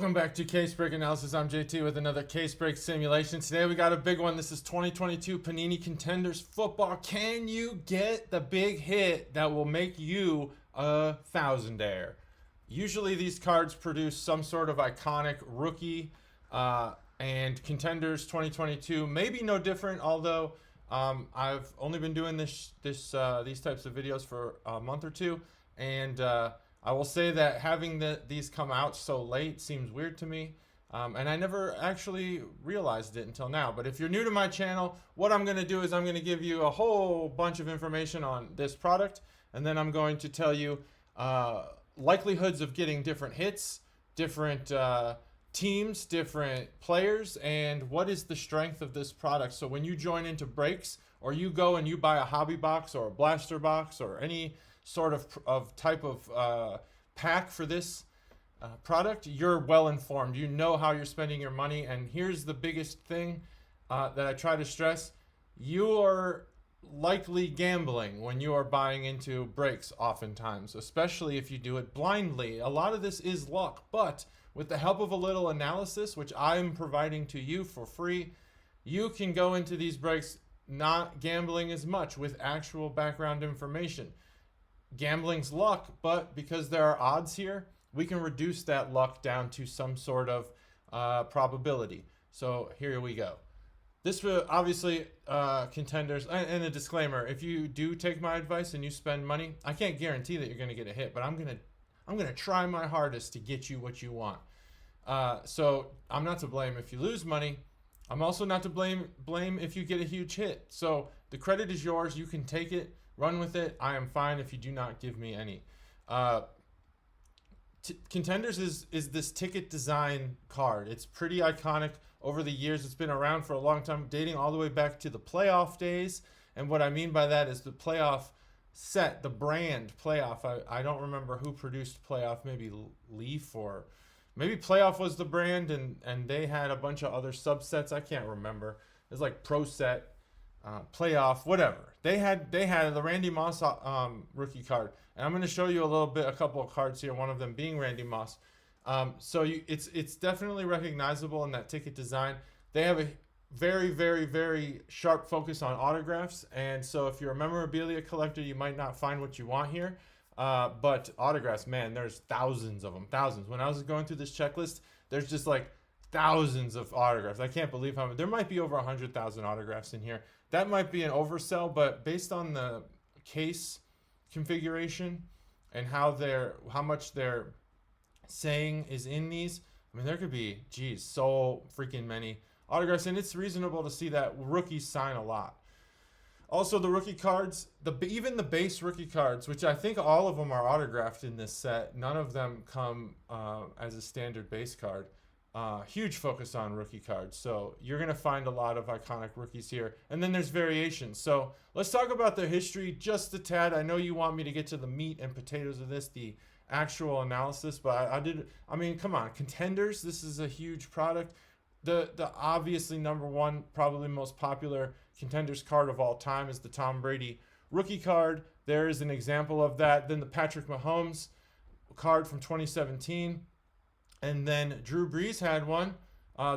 Welcome back to Case Break Analysis. I'm JT with another Case Break simulation. Today we got a big one. This is 2022 Panini Contenders football. Can you get the big hit that will make you a thousandaire? Usually these cards produce some sort of iconic rookie, and Contenders 2022 maybe no different. Although I've only been doing these types of videos for a month or two, and I will say that having these come out so late seems weird to me, and I never actually realized it until now. But if you're new to my channel, what I'm going to do is I'm going to give you a whole bunch of information on this product, and then I'm going to tell you likelihoods of getting different hits, different teams, different players, and what is the strength of this product. So when you join into breaks, or you go and you buy a hobby box or a blaster box or any sort of type of pack for this product, you're well informed. You know how you're spending your money. And here's the biggest thing that I try to stress: you are likely gambling when you are buying into breaks oftentimes, especially if you do it blindly. A lot of this is luck, but with the help of a little analysis, which I'm providing to you for free, you can go into these breaks not gambling as much with actual background information. Gambling's luck, but because there are odds here, we can reduce that luck down to some sort of probability. So here we go. This will obviously Contenders, and a disclaimer: if you do take my advice and you spend money, I can't guarantee that you're going to get a hit, but I'm gonna try my hardest to get you what you want. So I'm not to blame if you lose money. I'm also not to blame if you get a huge hit. So the credit is yours. You can take it, run with it. I am fine if you do not give me any. Contenders is this ticket design card. It's pretty iconic over the years. It's been around for a long time, dating all the way back to the playoff days. And what I mean by that is the playoff set, the brand playoff. I don't remember who produced playoff, maybe Leaf, or maybe playoff was the brand, and they had a bunch of other subsets. I can't remember. It's like Pro Set, playoff, whatever. They had the Randy Moss rookie card, and I'm going to show you a couple of cards here. One of them being Randy Moss. So it's definitely recognizable in that ticket design. They have a very, very, very sharp focus on autographs, and so if you're a memorabilia collector, you might not find what you want here. But autographs, man, there's thousands of them, thousands. When I was going through this checklist, there's just like thousands of autographs. I can't believe how many. There might be over 100,000 autographs in here. That might be an oversell, but based on the case configuration and how much they're saying is in these, I mean, there could be, geez, so freaking many autographs, and it's reasonable to see that rookies sign a lot. Also, the rookie cards, even the base rookie cards, which I think all of them are autographed in this set. None of them come as a standard base card. Huge focus on rookie cards. So you're going to find a lot of iconic rookies here. And then there's variations. So let's talk about the history just a tad. I know you want me to get to the meat and potatoes of this, the actual analysis, but I mean, come on. Contenders, this is a huge product. The obviously number one, probably most popular Contenders card of all time is the Tom Brady rookie card. There is an example of that. Then the Patrick Mahomes card from 2017. And then Drew Brees had one.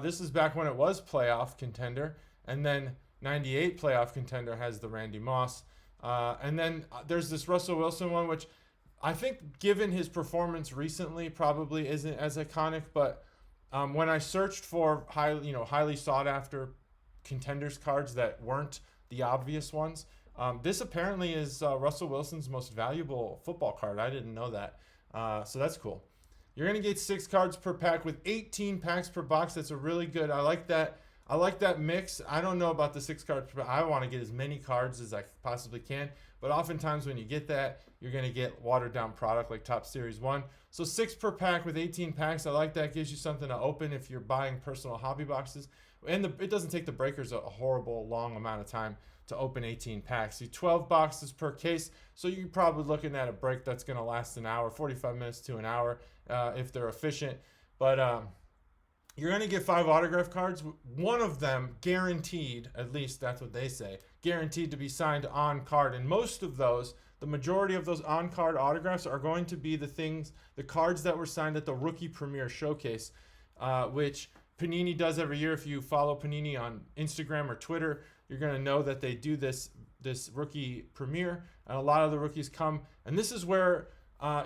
This is back when it was playoff contender. And then 98 playoff contender has the Randy Moss. And then there's this Russell Wilson one, which I think given his performance recently probably isn't as iconic, but when I searched for highly sought after Contenders cards that weren't the obvious ones, this apparently is Russell Wilson's most valuable football card. I didn't know that. So that's cool. You're going to get 6 cards per pack with 18 packs per box. That's a really good. I like that mix. I don't know about the 6 cards per pack. I want to get as many cards as I possibly can. But oftentimes when you get that, you're going to get watered down product like Top Series 1. So 6 per pack with 18 packs. I like that. Gives you something to open if you're buying personal hobby boxes. And it doesn't take the breakers a horrible long amount of time to open 18 packs. See, 12 boxes per case. So you're probably looking at a break that's going to last an hour, 45 minutes to an hour if they're efficient. But you're going to get 5 autograph cards. One of them guaranteed, at least that's what they say, guaranteed to be signed on card. And most of those, the majority of those on-card autographs are going to be the cards that were signed at the Rookie Premier Showcase. which Panini does every year. If you follow Panini on Instagram or Twitter, you're going to know that they do this rookie premiere, and a lot of the rookies come. And this is where,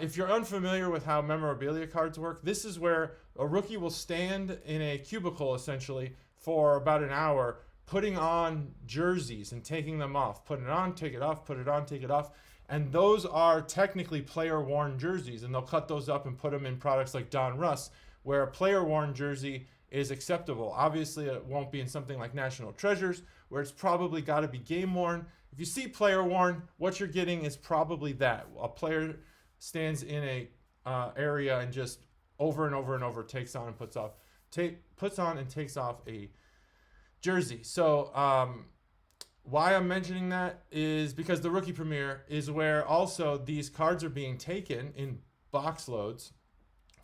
if you're unfamiliar with how memorabilia cards work, this is where a rookie will stand in a cubicle essentially for about an hour, putting on jerseys and taking them off, putting it on, take it off, put it on, take it off. And those are technically player-worn jerseys, and they'll cut those up and put them in products like Don Russ, where a player-worn jersey is acceptable. Obviously, it won't be in something like National Treasures, where it's probably got to be game-worn. If you see player-worn, what you're getting is probably that. A player stands in a area and just over and over and over takes on and puts on and takes off a jersey. So why I'm mentioning that is because the rookie premiere is where also these cards are being taken in box loads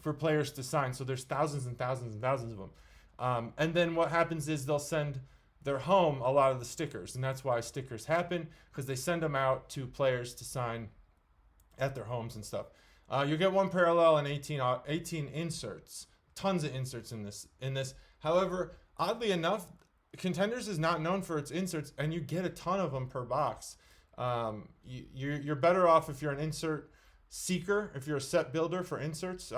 for players to sign. So there's thousands and thousands and thousands of them. And then what happens is they'll send their home a lot of the stickers. And that's why stickers happen, because they send them out to players to sign at their homes and stuff. You get one parallel and 18 inserts. Tons of inserts in this. However, oddly enough, Contenders is not known for its inserts, and you get a ton of them per box. You're better off if you're an insert seeker, if you're a set builder for inserts.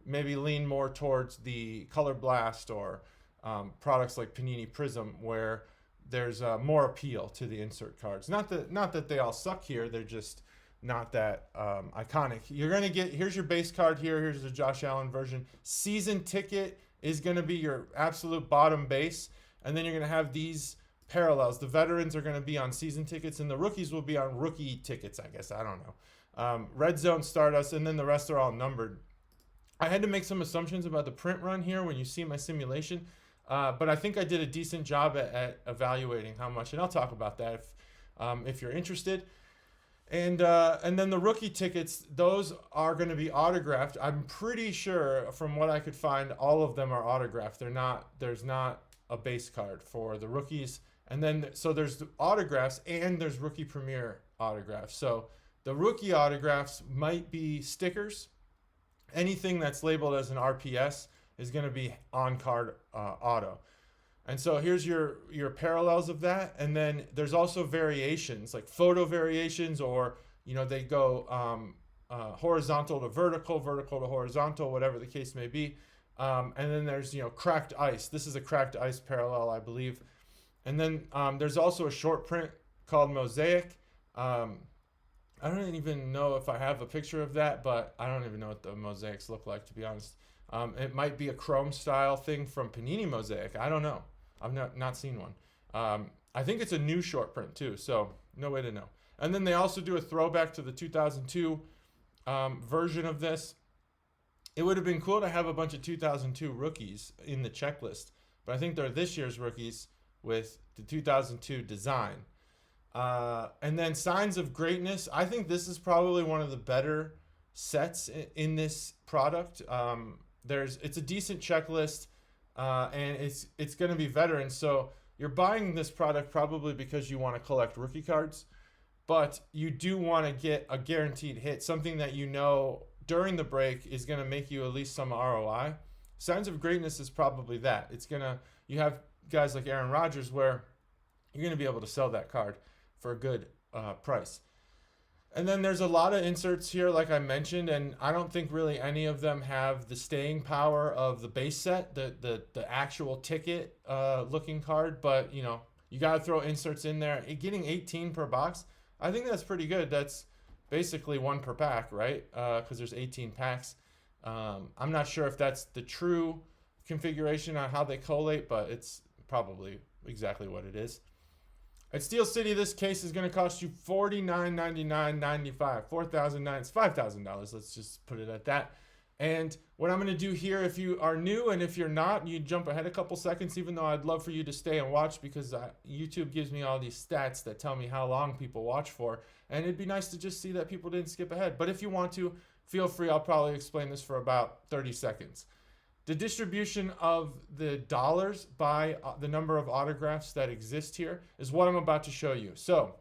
Maybe lean more towards the Color Blast or products like Panini Prism, where there's more appeal to the insert cards. Not that they all suck here; they're just not that iconic. You're gonna get, here's your base card here. Here's the Josh Allen version. Season ticket is gonna be your absolute bottom base. And then you're going to have these parallels. The veterans are going to be on season tickets, and the rookies will be on rookie tickets, I guess. I don't know. Red Zone, Stardust, and then the rest are all numbered. I had to make some assumptions about the print run here when you see my simulation, but I think I did a decent job at evaluating how much, and I'll talk about that if you're interested. And then the rookie tickets, those are going to be autographed. I'm pretty sure, from what I could find, all of them are autographed. There's not a base card for the rookies. And then, so there's the autographs and there's rookie premiere autographs. So the rookie autographs might be stickers. Anything that's labeled as an RPS is going to be on card auto. And so here's your parallels of that. And then there's also variations, like photo variations, or, they go horizontal to vertical, vertical to horizontal, whatever the case may be. And then there's, cracked ice. This is a cracked ice parallel, I believe. And then there's also a short print called Mosaic. I don't even know if I have a picture of that, but I don't even know what the mosaics look like, to be honest. It might be a chrome style thing from Panini Mosaic. I don't know. I've not seen one. I think it's a new short print too, so no way to know. And then they also do a throwback to the 2002 version of this. It would have been cool to have a bunch of 2002 rookies in the checklist, but I think they're this year's rookies with the 2002 design. And then Signs of Greatness. I think this is probably one of the better sets in this product. It's a decent checklist, and it's going to be veterans. So you're buying this product probably because you want to collect rookie cards, but you do want to get a guaranteed hit, something that during the break is going to make you at least some ROI. Signs of Greatness is probably that. You have guys like Aaron Rodgers where you're going to be able to sell that card for a good price. And then there's a lot of inserts here, like I mentioned, and I don't think really any of them have the staying power of the base set, the actual ticket looking card. But, you got to throw inserts in there. Getting 18 per box, I think that's pretty good. That's basically one per pack, right? Because there's 18 packs. I'm not sure if that's the true configuration on how they collate, but it's probably exactly what it is. At Steel City, this case is going to cost you $49.99.95. $4,009. It's $5,000. Let's just put it at that. And what I'm going to do here, if you are new and if you're not, you jump ahead a couple seconds, even though I'd love for you to stay and watch, because YouTube gives me all these stats that tell me how long people watch for. And it'd be nice to just see that people didn't skip ahead. But if you want to, feel free. I'll probably explain this for about 30 seconds. The distribution of the dollars by the number of autographs that exist here is what I'm about to show you. So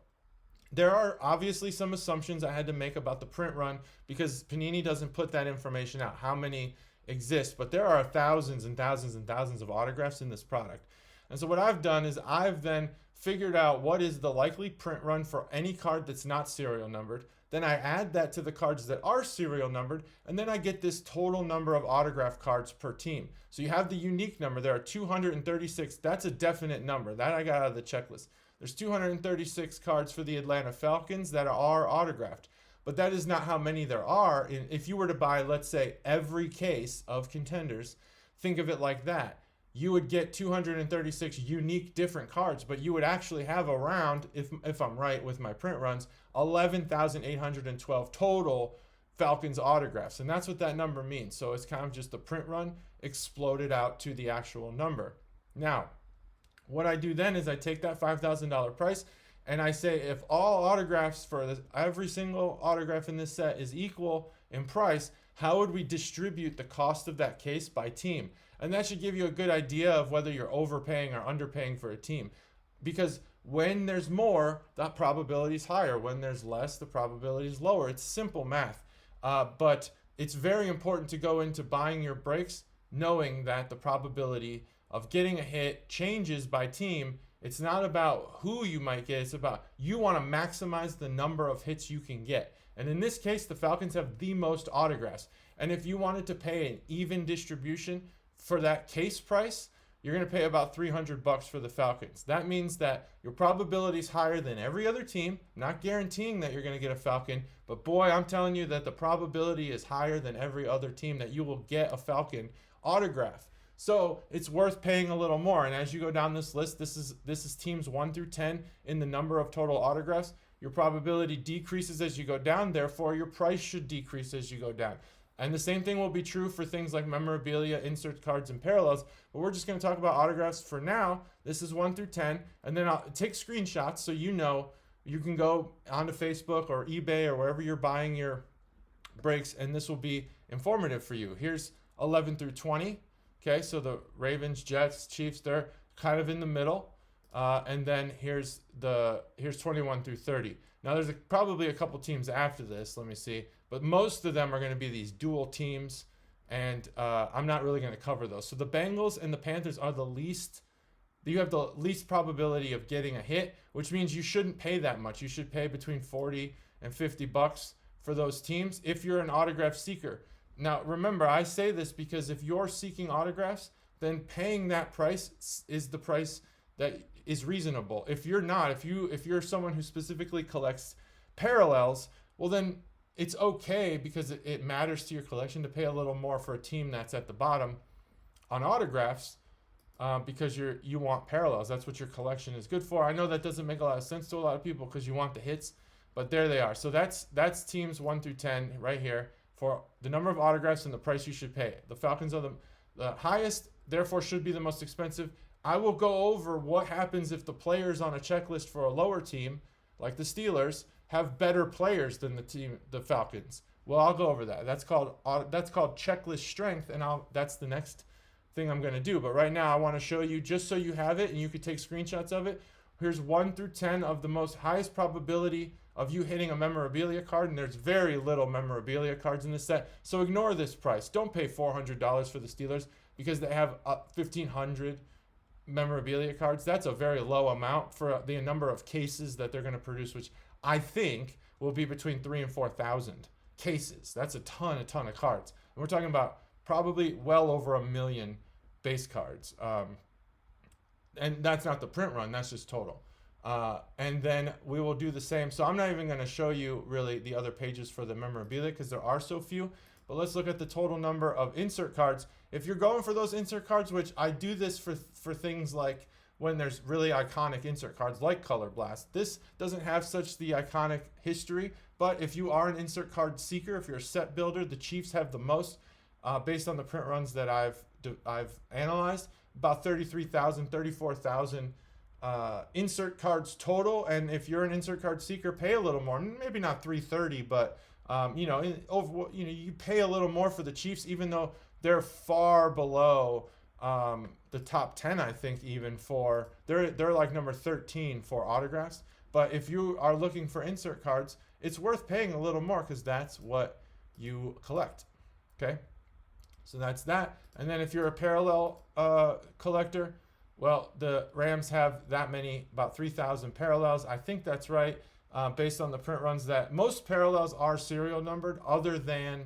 there are obviously some assumptions I had to make about the print run because Panini doesn't put that information out. How many exist, but there are thousands and thousands and thousands of autographs in this product. And so what I've done is I've then figured out what is the likely print run for any card that's not serial numbered. Then I add that to the cards that are serial numbered, and then I get this total number of autograph cards per team. So you have the unique number. There are 236. That's a definite number. That I got out of the checklist. There's 236 cards for the Atlanta Falcons that are autographed. But that is not how many there are. If you were to buy, let's say, every case of Contenders, think of it like that. You would get 236 unique different cards, but you would actually have around, if I'm right with my print runs, 11,812 total Falcons autographs. And that's what that number means. So it's kind of just the print run exploded out to the actual number. Now, what I do then is I take that $5,000 price and I say if all autographs for every single autograph in this set is equal in price, how would we distribute the cost of that case by team? And that should give you a good idea of whether you're overpaying or underpaying for a team. Because when there's more, that probability is higher. When there's less, the probability is lower. It's simple math. But it's very important to go into buying your breaks knowing that the probability of getting a hit changes by team. It's not about who you might get. It's about you want to maximize the number of hits you can get. And in this case, the Falcons have the most autographs. And if you wanted to pay an even distribution for that case price, you're going to pay about $300 for the Falcons. That means that your probability is higher than every other team. Not guaranteeing that you're going to get a Falcon, but boy, I'm telling you that the probability is higher than every other team that you will get a Falcon autograph. So it's worth paying a little more. And as you go down this list, this is teams 1 through 10 in the number of total autographs. Your probability decreases as you go down. Therefore, your price should decrease as you go down. And the same thing will be true for things like memorabilia, insert cards, and parallels. But we're just going to talk about autographs for now. This is 1 through 10. And then I'll take screenshots so you know you can go onto Facebook or eBay or wherever you're buying your breaks, and this will be informative for you. Here's 11 through 20. Okay, so the Ravens, Jets, Chiefs, they're kind of in the middle. And then here's 21 through 30. Now there's probably a couple teams after this. Let me see. But most of them are going to be these dual teams, and I'm not really going to cover those. So the Bengals and the Panthers are the least. You have the least probability of getting a hit, which means you shouldn't pay that much. You should pay between $40 and $50 for those teams if you're an autograph seeker. Now remember, I say this because if you're seeking autographs, then paying that price is the price that is reasonable. If you're not, if you're someone who specifically collects parallels, well then it's okay because it matters to your collection to pay a little more for a team that's at the bottom on autographs because you want parallels. That's what your collection is good for. I know that doesn't make a lot of sense to a lot of people because you want the hits, but there they are. So that's teams 1 through 10 right here for the number of autographs and the price you should pay. The Falcons are the highest, therefore should be the most expensive. I will go over what happens if the players on a checklist for a lower team, like the Steelers, have better players than the Falcons. Well, I'll go over that. That's called checklist strength, and that's the next thing I'm going to do. But right now, I want to show you just so you have it and you can take screenshots of it. Here's 1 through 10 of the most highest probability of you hitting a memorabilia card, and there's very little memorabilia cards in this set. So ignore this price. Don't pay $400 for the Steelers because they have 1,500 memorabilia cards. That's a very low amount for the number of cases that they're going to produce, which I think will be between 3,000 and 4,000 cases. That's a ton of cards. And we're talking about probably well over 1 million base cards. And that's not the print run, that's just total. And then we will do the same. So I'm not even going to show you really the other pages for the memorabilia because there are so few. But let's look at the total number of insert cards. If you're going for those insert cards, which I do this for things like when there's really iconic insert cards like Color Blast. This doesn't have such the iconic history, but if you are an insert card seeker, if you're a set builder, the Chiefs have the most based on the print runs that I've analyzed, about 33,000, 34,000 insert cards total. And if you're an insert card seeker, pay a little more, maybe not 330, but you pay a little more for the Chiefs, even though they're far below the top 10, I think, even for they're like number 13 for autographs. But if you are looking for insert cards, it's worth paying a little more because that's what you collect. Okay. So that's that. And then if you're a parallel collector, well, the Rams have that many, about 3,000 parallels. I think that's right, based on the print runs, that most parallels are serial numbered other than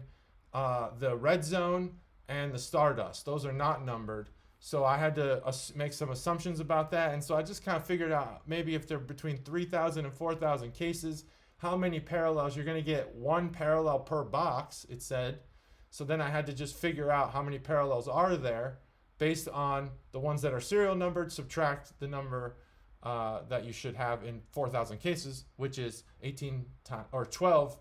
the red zone and the Stardust. Those are not numbered. So I had to make some assumptions about that. And so I just kind of figured out maybe if they're between 3,000 and 4,000 cases, how many parallels. You're going to get one parallel per box, it said. So then I had to just figure out how many parallels are there based on the ones that are serial numbered, subtract the number that you should have in 4,000 cases, which is 18 times, or 12.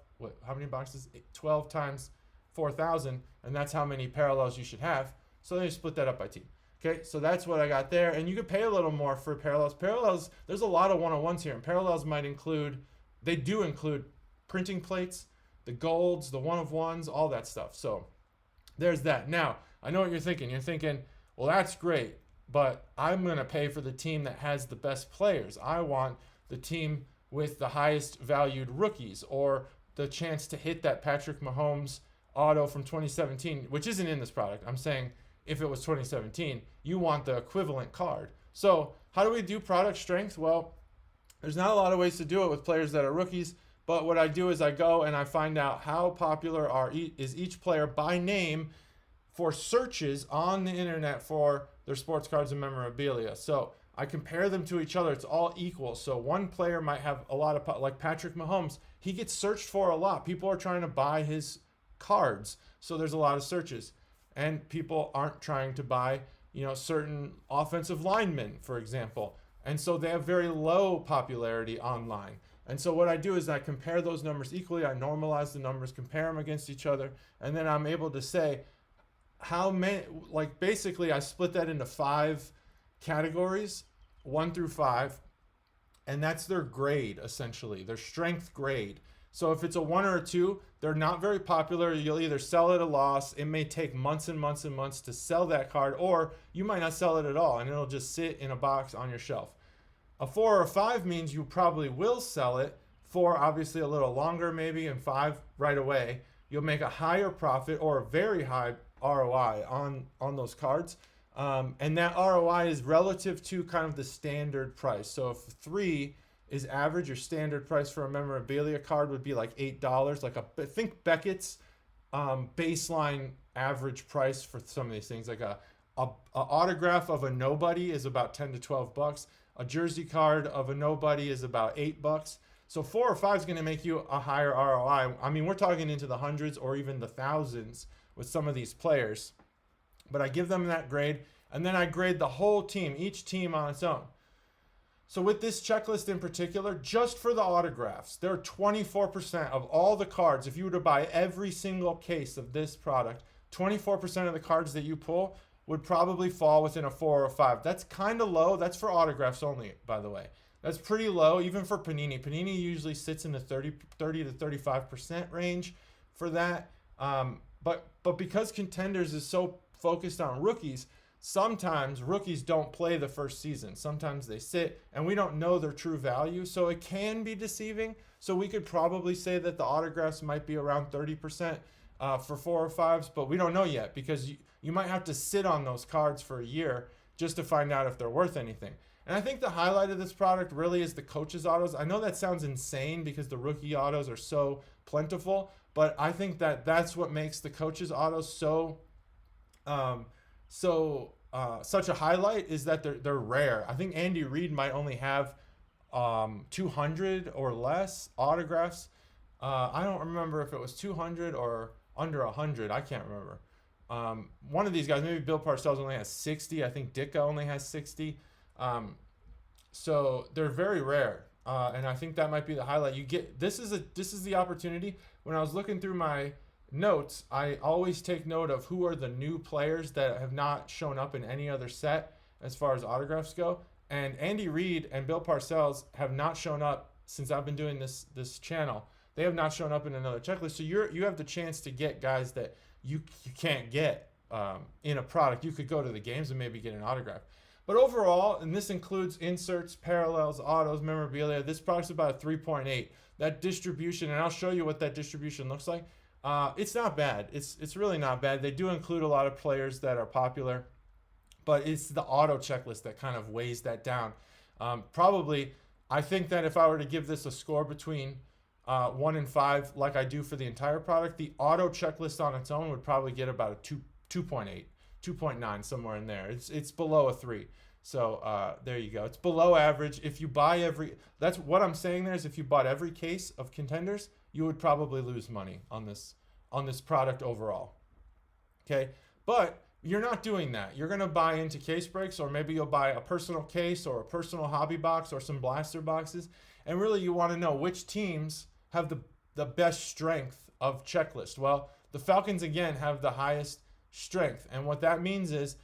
How many boxes? 12 times 4,000, and that's how many parallels you should have. So then you split that up by team. Okay, so that's what I got there. And you could pay a little more for parallels. Parallels, there's a lot of one-on-ones here. And parallels might include, they do include printing plates, the golds, the one-of-ones, all that stuff. So there's that. Now, I know what you're thinking. You're thinking, well, that's great, but I'm going to pay for the team that has the best players. I want the team with the highest valued rookies, or the chance to hit that Patrick Mahomes auto from 2017, which isn't in this product. I'm saying if it was 2017, you want the equivalent card. So how do we do product strength? Well, there's not a lot of ways to do it with players that are rookies, but what I do is I go and I find out how popular is each player by name for searches on the internet for their sports cards and memorabilia. So I compare them to each other. It's all equal. So one player might have a lot of, like Patrick Mahomes, he gets searched for a lot. People are trying to buy his cards, so there's a lot of searches. And people aren't trying to buy, certain offensive linemen, for example. And so they have very low popularity online. And so what I do is I compare those numbers equally. I normalize the numbers, compare them against each other, and then I'm able to say how many, basically I split that into 5 categories, 1 through 5, and that's their grade, essentially, their strength grade. So if it's a 1 or a 2, they're not very popular. You'll either sell at a loss. It may take months and months and months to sell that card, or you might not sell it at all, and it'll just sit in a box on your shelf. A 4 or a 5 means you probably will sell it. 4, obviously, a little longer maybe, and 5 right away. You'll make a higher profit or a very high ROI on those cards. And that ROI is relative to kind of the standard price. So if 3 is average, your standard price for a memorabilia card would be like $8. I think Beckett's baseline average price for some of these things, like a autograph of a nobody is about $10 to $12. A jersey card of a nobody is about $8. So 4 or 5 is going to make you a higher ROI. I mean, we're talking into the hundreds or even the thousands with some of these players. But I give them that grade, and then I grade the whole team, each team on its own. So with this checklist in particular, just for the autographs, there are 24% of all the cards. If you were to buy every single case of this product, 24% of the cards that you pull would probably fall within a 4 or 5. That's kind of low. That's for autographs only, by the way. That's pretty low, even for Panini. Panini usually sits in the 30 to 35% range for that. But because Contenders is so focused on rookies, sometimes rookies don't play the first season. Sometimes they sit, and we don't know their true value, so it can be deceiving. So we could probably say that the autographs might be around 30% for 4 or 5s, but we don't know yet, because you might have to sit on those cards for a year just to find out if they're worth anything. And I think the highlight of this product really is the coaches' autos. I know that sounds insane because the rookie autos are so plentiful, but I think that that's what makes the coaches' autos such a highlight, is that they're rare. I think Andy Reid might only have 200 or less autographs. I don't remember if it was 200 or under 100. I can't remember. One of these guys, maybe Bill Parcells, only has 60. I think Ditka only has 60. So they're very rare, and I think that might be the highlight. This is the opportunity. When I was looking through my notes, I always take note of who are the new players that have not shown up in any other set as far as autographs go. And Andy Reid and Bill Parcells have not shown up since I've been doing this channel. They have not shown up in another checklist. So you have the chance to get guys that you can't get in a product. You could go to the games and maybe get an autograph. But overall, and this includes inserts, parallels, autos, memorabilia, this product's about a 3.8. That distribution, and I'll show you what that distribution looks like. It's not bad. It's really not bad. They do include a lot of players that are popular, but it's the auto checklist that kind of weighs that down. Probably, I think that if I were to give this a score between 1 and 5, like I do for the entire product, the auto checklist on its own would probably get about a 2.8, 2.9, somewhere in there. It's below a 3. So there you go. It's below average. If you buy that's what I'm saying there is if you bought every case of Contenders, you would probably lose money on this product overall. Okay, but you're not doing that. You're going to buy into case breaks, or maybe you'll buy a personal case or a personal hobby box or some blaster boxes. And really, you want to know which teams have the best strength of checklist. Well, the Falcons, again, have the highest strength. And what that means is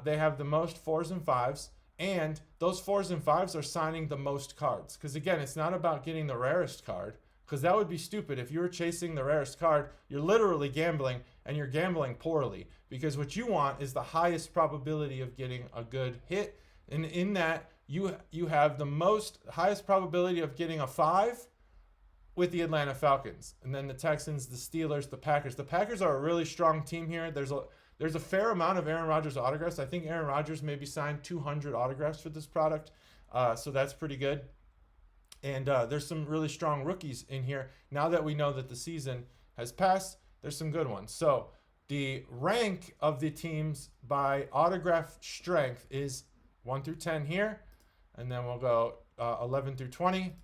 they have the most 4s and 5s. And those 4s and 5s are signing the most cards. Because, again, it's not about getting the rarest card. Because that would be stupid. If you were chasing the rarest card, you're literally gambling, and you're gambling poorly. Because what you want is the highest probability of getting a good hit. And in that, you have the highest probability of getting a 5 with the Atlanta Falcons. And then the Texans, the Steelers, the Packers. The Packers are a really strong team here. There's a fair amount of Aaron Rodgers autographs. I think Aaron Rodgers maybe signed 200 autographs for this product. So that's pretty good. And there's some really strong rookies in here. Now that we know that the season has passed, there's some good ones. So the rank of the teams by autograph strength is 1 through 10 here. And then we'll go 11 through 20.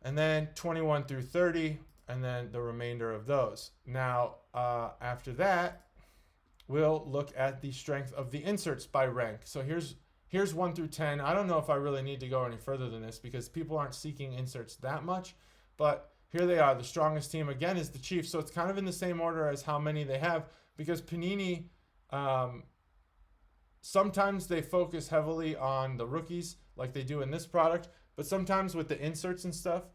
And then 21 through 30. And then the remainder of those. Now, after that, we'll look at the strength of the inserts by rank. So here's 1 through 10. I don't know if I really need to go any further than this because people aren't seeking inserts that much. But here they are. The strongest team, again, is the Chiefs. So it's kind of in the same order as how many they have because Panini, sometimes they focus heavily on the rookies like they do in this product. But sometimes with the inserts and stuff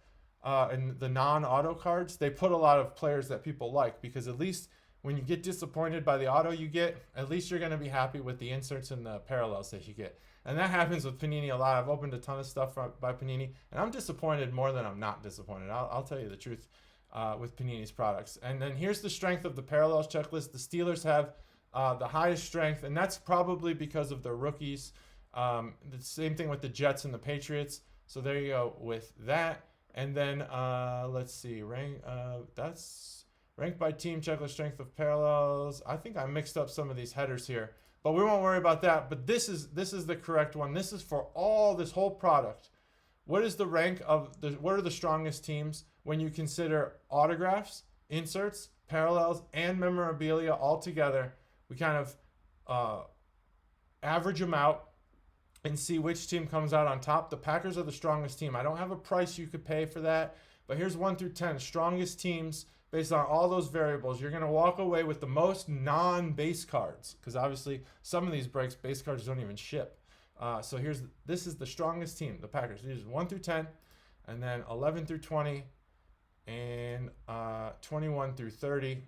and the non-auto cards, they put a lot of players that people like because at least when you get disappointed by the auto you get, at least you're going to be happy with the inserts and the parallels that you get. And that happens with Panini a lot. I've opened a ton of stuff by Panini, and I'm disappointed more than I'm not disappointed. I'll tell you the truth with Panini's products. And then here's the strength of the parallels checklist. The Steelers have the highest strength, and that's probably because of their rookies. The same thing with the Jets and the Patriots. So there you go with that. And then let's see, that's ranked by team checklist strength of parallels. I think I mixed up some of these headers here, but we won't worry about that. But this is the correct one. This is for this whole product. What is the rank of what are the strongest teams when you consider autographs, inserts, parallels, and memorabilia all together? We kind of average them out and see which team comes out on top. The Packers are the strongest team. I don't have a price you could pay for that, but here's 1 through 10 strongest teams based on all those variables. You're going to walk away with the most non-base cards because obviously some of these breaks, base cards don't even ship. So this is the strongest team, the Packers. These are 1 through 10, and then 11 through 20, and 21 through 30,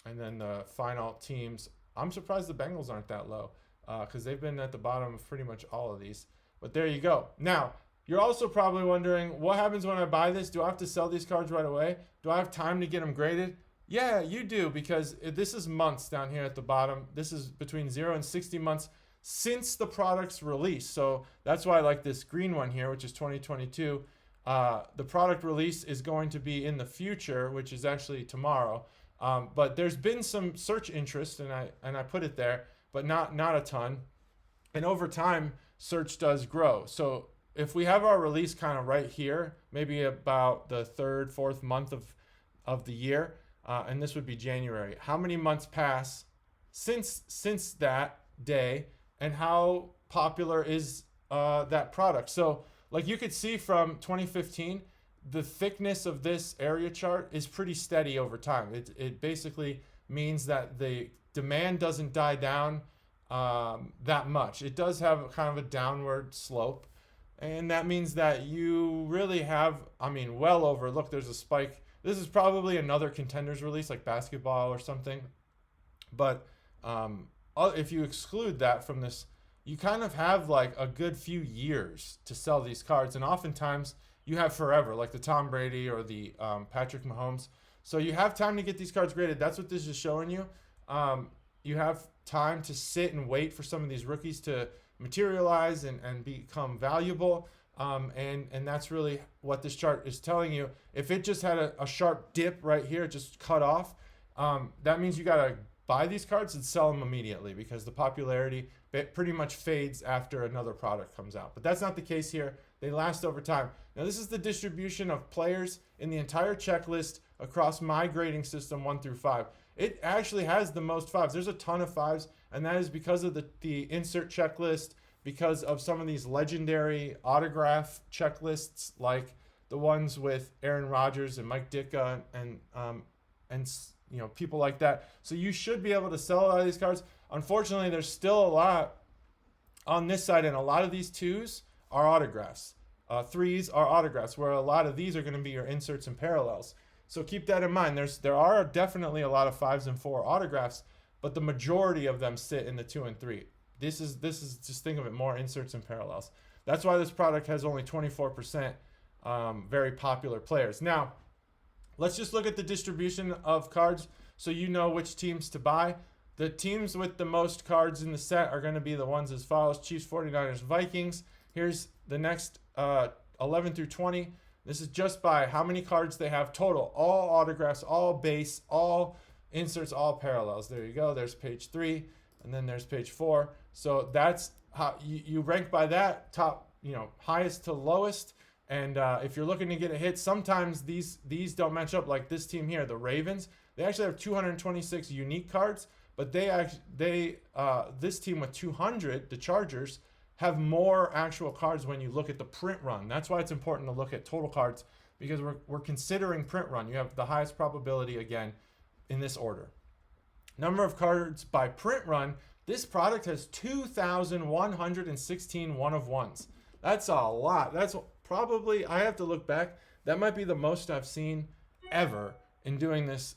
and then the final teams. I'm surprised the Bengals aren't that low because they've been at the bottom of pretty much all of these. But there you go. Now, you're also probably wondering, what happens when I buy this? Do I have to sell these cards right away? Do I have time to get them graded? Yeah, you do, because this is months down here at the bottom. This is between 0 and 60 months since the product's release. So that's why I like this green one here, which is 2022. The product release is going to be in the future, which is actually tomorrow. But there's been some search interest, and I put it there, but not a ton. And over time, search does grow. So if we have our release kind of right here, maybe about the 3rd, 4th month of the year, and this would be January, how many months pass since that day, and how popular is that product? So like you could see from 2015, the thickness of this area chart is pretty steady over time. It basically means that the demand doesn't die down that much. It does have kind of a downward slope. And that means that you really have, well over, look, there's a spike. This is probably another Contenders release, like basketball or something. But if you exclude that from this, you kind of have like a good few years to sell these cards. And oftentimes you have forever, like the Tom Brady or the Patrick Mahomes. So you have time to get these cards graded. That's what this is showing you. You have time to sit and wait for some of these rookies to materialize and become valuable. And that's really what this chart is telling you. If it just had a sharp dip right here, just cut off, that means you got to buy these cards and sell them immediately, because the popularity pretty much fades after another product comes out. But that's not the case here. They last over time. Now, this is the distribution of players in the entire checklist across my grading system 1 through 5. It actually has the most 5s. There's a ton of 5s, and that is because of the insert checklist, because of some of these legendary autograph checklists, like the ones with Aaron Rodgers and Mike Ditka and people like that. So you should be able to sell a lot of these cards. Unfortunately, there's still a lot on this side, and a lot of these 2s are autographs. 3s are autographs, where a lot of these are going to be your inserts and parallels. So keep that in mind. There are definitely a lot of 5s and 4 autographs, but the majority of them sit in the 2 and 3. This is just, think of it, more inserts and parallels. That's why this product has only 24% very popular players. Now, let's just look at the distribution of cards so you know which teams to buy. The teams with the most cards in the set are going to be the ones as follows: Chiefs, 49ers, Vikings. Here's the next 11 through 20. This is just by how many cards they have total. All autographs, all base, all inserts, all parallels. There you go. There's page 3, and then there's page 4. So that's how you rank by that, top, highest to lowest. And if you're looking to get a hit, sometimes these don't match up. Like this team here, the Ravens, they actually have 226 unique cards, but this team with 200, the Chargers, have more actual cards when you look at the print run. That's why it's important to look at total cards, because we're considering print run. You have the highest probability, again, in this order. Number of cards by print run, this product has 2,116 one-of-ones. That's a lot. That's probably, I have to look back, that might be the most I've seen ever in doing this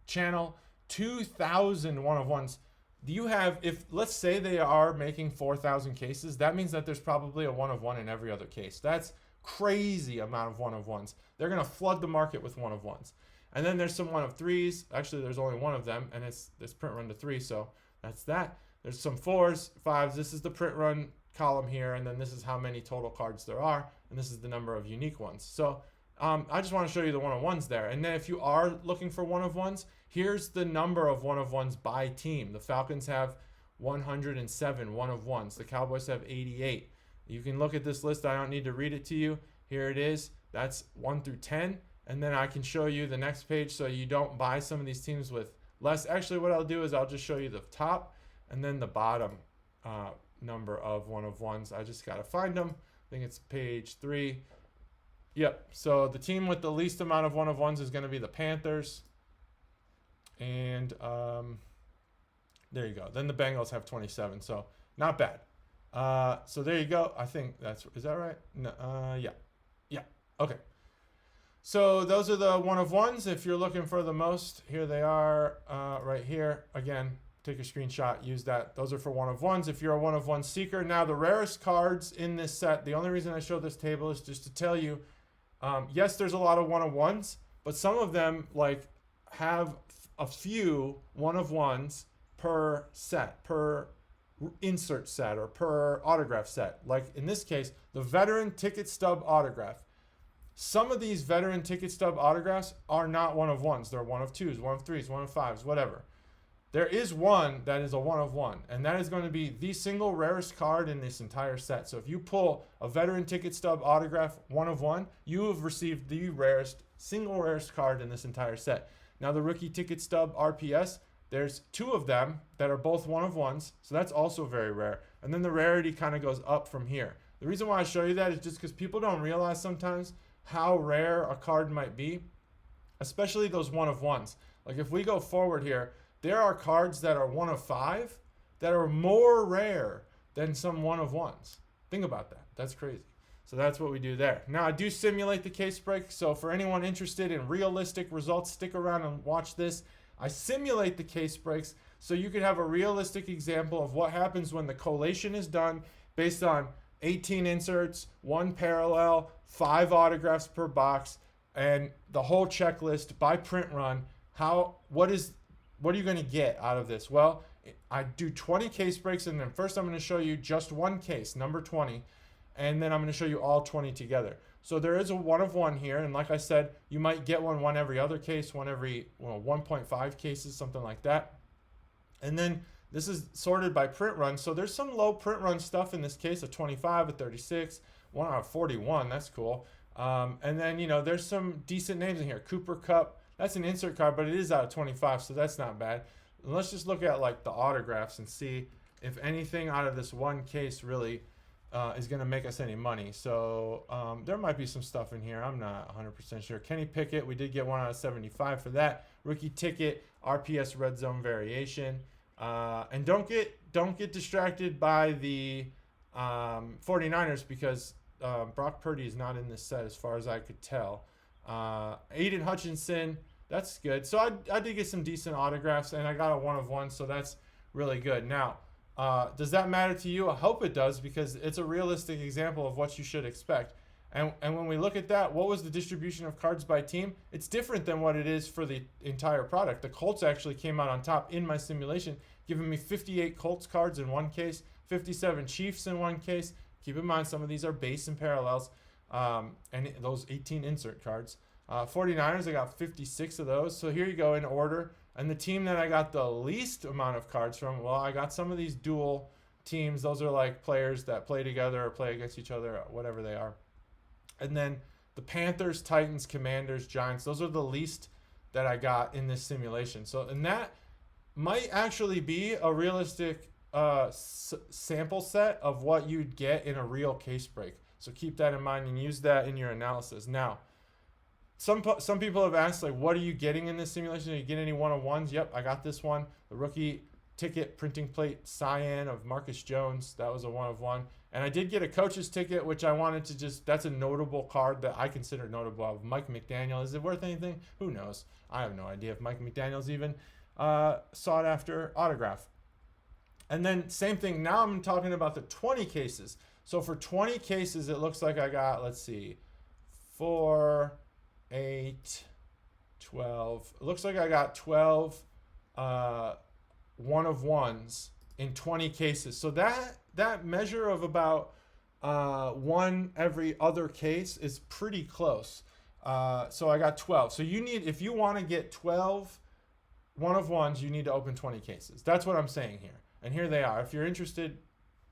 channel. 2,000 one-of-ones. You have, if let's say they are making 4,000 cases, that means that there's probably a one-of-one in every other case. That's crazy amount of one-of-ones. They're going to flood the market with one-of-ones. And then there's some 1-of-3s. Actually, there's only one of them, and it's this print run to 3, so that's that. There's some 4s, 5s. This is the print run column here, and then this is how many total cards there are, and this is the number of unique ones. So I just want to show you the one-of-ones there. And then if you are looking for one-of-ones, here's the number of one-of-ones by team. The Falcons have 107 one-of-ones. The Cowboys have 88. You can look at this list. I don't need to read it to you. Here it is. That's 1 through 10. And then I can show you the next page so you don't buy some of these teams with less. Actually, what I'll do is I'll just show you the top and then the bottom number of one-of-ones. I just got to find them. I think it's page 3. Yep. So the team with the least amount of one-of-ones is going to be the Panthers. And there you go. Then the Bengals have 27. So not bad. So there you go. I think is that right? No, yeah. Okay. So those are the one-of-ones. If you're looking for the most, here they are right here. Again, take a screenshot, use that. Those are for one-of-ones if you're a one-of-one seeker. Now, the rarest cards in this set, the only reason I show this table is just to tell you, yes, there's a lot of one-of-ones, but some of them have a few one-of-ones per set, per insert set, or per autograph set. Like in this case, the veteran ticket stub autograph. Some of these veteran ticket stub autographs are not one-of-ones. They're one-of-2s, one-of-3s, one-of-5s, whatever. There is one that is a one-of-one, and that is going to be the single rarest card in this entire set. So if you pull a veteran ticket stub autograph one-of-one, you have received the single rarest card in this entire set. Now the rookie ticket stub RPS, there's 2 of them that are both one-of-ones, so that's also very rare. And then the rarity kind of goes up from here. The reason why I show you that is just because people don't realize sometimes how rare a card might be, especially those one-of-ones. Like if we go forward here, there are cards that are 1-of-5 that are more rare than some one-of-ones. Think about that. That's crazy. So that's what we do there. Now, I do simulate the case break. So for anyone interested in realistic results, stick around and watch this. I simulate the case breaks so you could have a realistic example of what happens when the collation is done based on 18 inserts, 1 parallel, 5 autographs per box, and the whole checklist by print run. What are you going to get out of this? Well, I do 20 case breaks, and then first I'm going to show you just one case, number 20, and then I'm going to show you all 20 together. So there is a 1 of 1 here, and like I said, you might get one every other case, one every 1.5 cases, something like that. And then this is sorted by print run. So there's some low print run stuff in this case, a 25, a 36, 1 out of 41. That's cool. And then, there's some decent names in here. Cooper Cup, that's an insert card, but it is out of 25, so that's not bad. And let's just look at like the autographs and see if anything out of this one case really is going to make us any money. So there might be some stuff in here. I'm not 100% sure. Kenny Pickett, we did get 1 out of 75 for that. Rookie ticket, RPS red zone variation. And don't get distracted by the 49ers because Brock Purdy is not in this set as far as I could tell. Aiden Hutchinson, that's good. So I did get some decent autographs, and I got a 1 of 1, so that's really good. Now, does that matter to you? I hope it does, because it's a realistic example of what you should expect. And when we look at that, what was the distribution of cards by team? It's different than what it is for the entire product. The Colts actually came out on top in my simulation, giving me 58 Colts cards in one case, 57 Chiefs in one case. Keep in mind, some of these are base and parallels, and those 18 insert cards. 49ers, I got 56 of those. So here you go in order. And the team that I got the least amount of cards from, well, I got some of these dual teams. Those are like players that play together or play against each other, or whatever they are. And then the Panthers, Titans, Commanders, Giants, those are the least that I got in this simulation. So, and that might actually be a realistic sample set of what you'd get in a real case break. So keep that in mind and use that in your analysis. Now, some people have asked, like, what are you getting in this simulation? Are you getting any 1 of 1s? Yep, I got this one. The rookie ticket printing plate cyan of Marcus Jones. That was a 1 of 1. And I did get a coach's ticket, which I wanted to that's a notable card that I consider notable, of Mike McDaniel. Is it worth anything? Who knows? I have no idea if Mike McDaniel's even sought after autograph. And then same thing. Now I'm talking about the 20 cases. So for 20 cases, it looks like I got, let's see, 4, 8, 12. It looks like I got 12 1 of 1s in 20 cases. So that measure of about 1 every other case is pretty close. So I got 12. So if you want to get 12 1 of 1s, you need to open 20 cases. That's what I'm saying here. And here they are. If you're interested,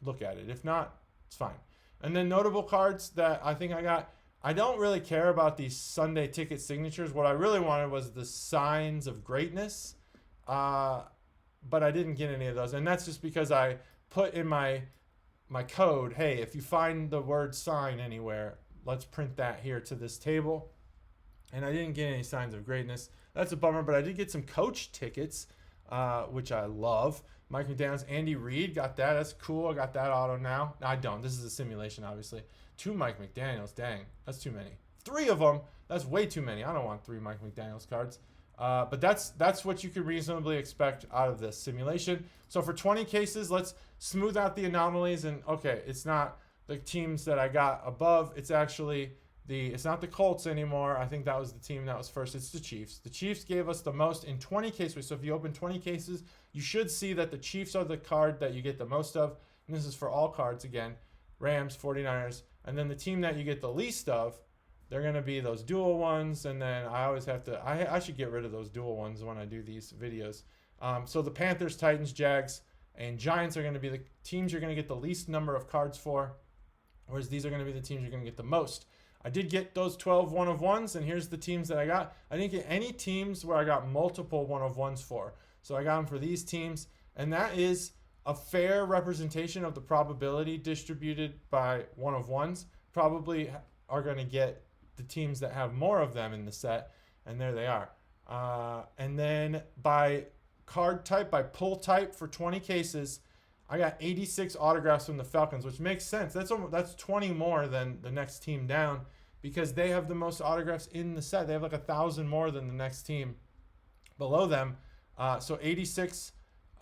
look at it. If not, it's fine. And then notable cards that I think I got. I don't really care about these Sunday ticket signatures. What I really wanted was the signs of greatness. But I didn't get any of those. And that's just because I put in my code, hey, if you find the word sign anywhere, let's print that here to this table. And I didn't get any signs of greatness. That's a bummer, but I did get some coach tickets, which I love. Mike McDaniels, Andy Reid, got that. That's cool. I got that auto now. No, I don't. This is a simulation, obviously. 2 Mike McDaniels. Dang, that's too many. 3 of them. That's way too many. I don't want 3 Mike McDaniels cards. But that's what you could reasonably expect out of this simulation. So for 20 cases, let's smooth out the anomalies. And okay, it's not the teams that I got above. It's actually it's not the Colts anymore. I think that was the team that was first. It's the Chiefs. The Chiefs gave us the most in 20 cases. So if you open 20 cases, you should see that the Chiefs are the card that you get the most of. And this is for all cards again. Rams, 49ers. And then the team that you get the least of, they're going to be those dual ones. And then I always have to, I should get rid of those dual ones when I do these videos. So the Panthers, Titans, Jags, and Giants are going to be the teams you're going to get the least number of cards for. Whereas these are going to be the teams you're going to get the most. I did get those 12 1 of 1s, and here's the teams that I got. I didn't get any teams where I got multiple 1 of 1s for. So I got them for these teams, and that is a fair representation of the probability distributed by 1 of 1s. Probably are going to get the teams that have more of them in the set, and there they are. And then by card type, by pull type for 20 cases, I got 86 autographs from the Falcons, which makes sense. That's 20 more than the next team down because they have the most autographs in the set. They have like 1,000 more than the next team below them. So 86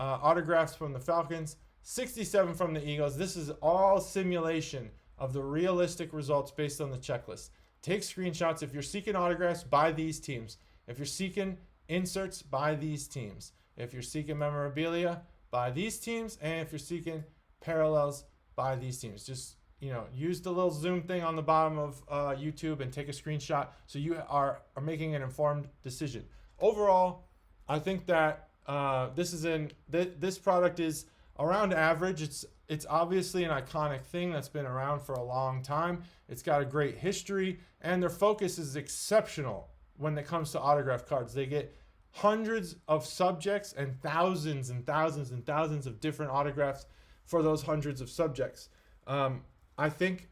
autographs from the Falcons, 67 from the Eagles. This is all simulation of the realistic results based on the checklist. Take screenshots. If you're seeking autographs, buy these teams. If you're seeking inserts, buy these teams. If you're seeking memorabilia, buy these teams. And if you're seeking parallels, buy these teams. Just, use the little zoom thing on the bottom of YouTube and take a screenshot so you are making an informed decision. Overall, I think that this product is around average. It's obviously an iconic thing that's been around for a long time. It's got a great history, and their focus is exceptional when it comes to autograph cards. They get hundreds of subjects and thousands and thousands and thousands of different autographs for those hundreds of subjects. I think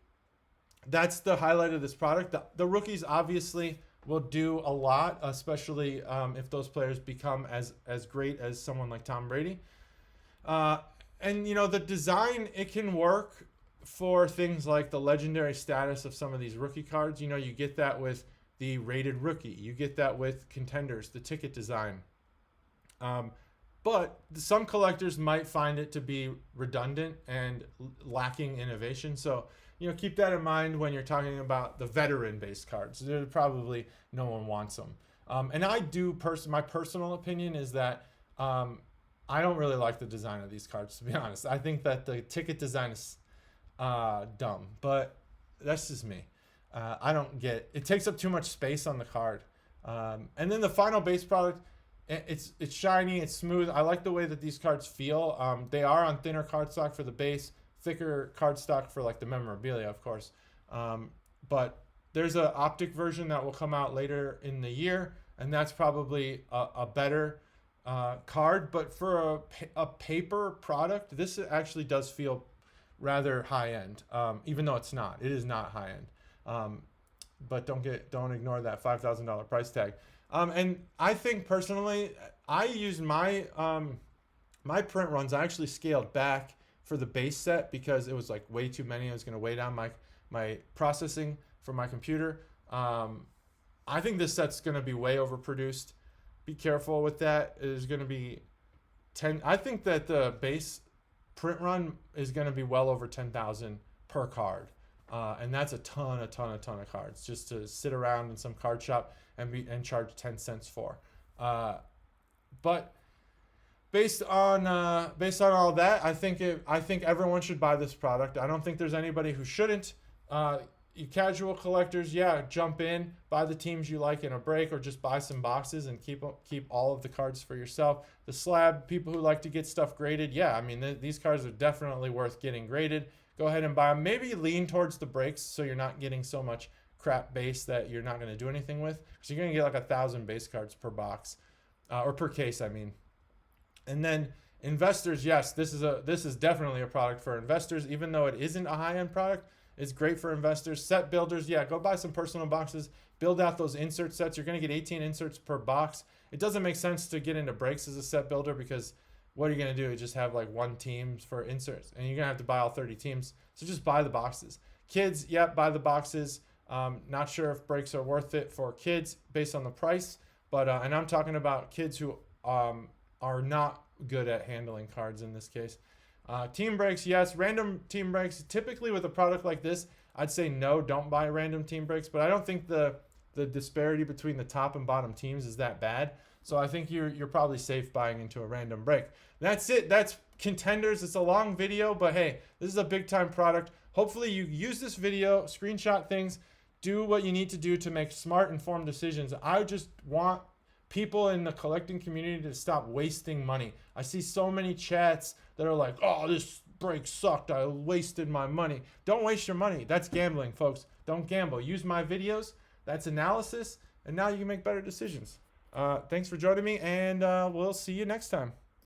that's the highlight of this product. The rookies obviously will do a lot, especially if those players become as great as someone like Tom Brady. And the design, it can work for things like the legendary status of some of these rookie cards. You get that with the rated rookie. You get that with Contenders, the ticket design. But some collectors might find it to be redundant and lacking innovation. So, keep that in mind when you're talking about the veteran-based cards. Probably no one wants them. And I do, my personal opinion is that I don't really like the design of these cards, to be honest. I think that the ticket design is dumb, but that's just me. I don't get it. Takes up too much space on the card. And then the final base product, it's shiny, it's smooth. I like the way that these cards feel. They are on thinner cardstock for the base, thicker cardstock for like the memorabilia, of course. But there's an optic version that will come out later in the year, and that's probably a better card. But for a paper product, this actually does feel rather high end, even though it's not. It is not high end. But don't ignore that $5,000 price tag. And I think personally, I used my my print runs. I actually scaled back for the base set because it was like way too many. It was going to weigh down my processing for my computer. I think this set's going to be way overproduced. Be careful with that. It is going to be 10. I think that the base print run is going to be well over 10,000 per card. And that's a ton of cards just to sit around in some card shop and charge 10 cents for. But based on all that, I think everyone should buy this product. I don't think there's anybody who shouldn't. You casual collectors, jump in, buy the teams you like in a break, or just buy some boxes and keep all of the cards for yourself. The slab people who like to get stuff graded, these cards are definitely worth getting graded. Go ahead and buy them. Maybe lean towards the breaks so you're not getting so much crap base that you're not going to do anything with. Because you're going to get like 1,000 base cards per box, or per case, I mean. And then investors, yes, this is definitely a product for investors, even though it isn't a high-end product. It's great for investors. Set builders, go buy some personal boxes. Build out those insert sets. You're going to get 18 inserts per box. It doesn't make sense to get into breaks as a set builder because what are you going to do? Just have like one team for inserts, and you're going to have to buy all 30 teams. So just buy the boxes. Kids, buy the boxes. Not sure if breaks are worth it for kids based on the price, but and I'm talking about kids who are not good at handling cards in this case. Team breaks, yes. Random team breaks. Typically with a product like this, I'd say no, don't buy random team breaks, but I don't think the disparity between the top and bottom teams is that bad. So I think you're probably safe buying into a random break. That's it. That's Contenders. It's a long video, but hey, this is a big time product. Hopefully you use this video, screenshot things, do what you need to do to make smart, informed decisions. I just want people in the collecting community to stop wasting money. I see so many chats that are like, oh, this break sucked. I wasted my money. Don't waste your money. That's gambling, folks. Don't gamble. Use my videos. That's analysis. And now you can make better decisions. Thanks for joining me, and we'll see you next time.